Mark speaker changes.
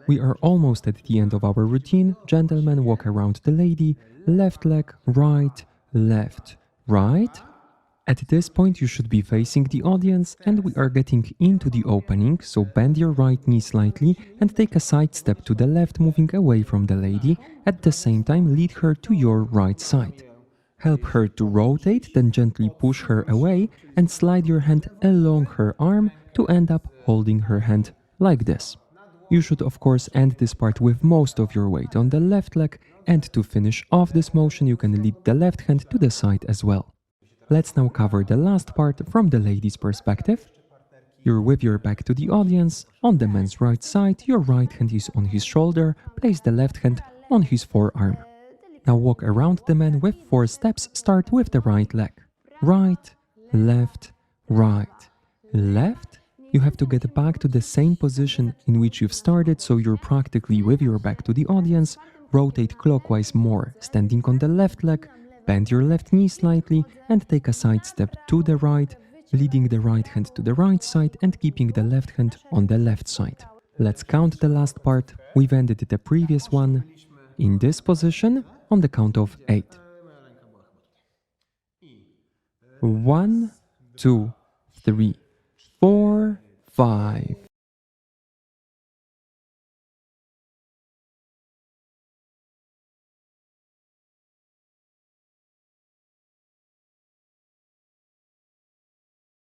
Speaker 1: We are almost at the end of our routine. Gentlemen, walk around the lady, left leg, right, left, right. At this point, you should be facing the audience, and we are getting into the opening, so bend your right knee slightly and take a side step to the left, moving away from the lady. At the same time, lead her to your right side. Help her to rotate, then gently push her away and slide your hand along her arm to end up holding her hand like this. You should of course end this part with most of your weight on the left leg, and to finish off this motion you can lead the left hand to the side as well. Let's now cover the last part from the lady's perspective. You're with your back to the audience. On the man's right side, your right hand is on his shoulder. Place the left hand on his forearm. Now walk around the man with 4 steps. Start with the right leg. Right, left, right, left. You have to get back to the same position in which you've started, so you're practically with your back to the audience. Rotate clockwise more, standing on the left leg. Bend your left knee slightly and take a side step to the right, leading the right hand to the right side and keeping the left hand on the left side. Let's count the last part. We've ended the previous one in this position on the count of 8. 1, 2, 3, 4, 5,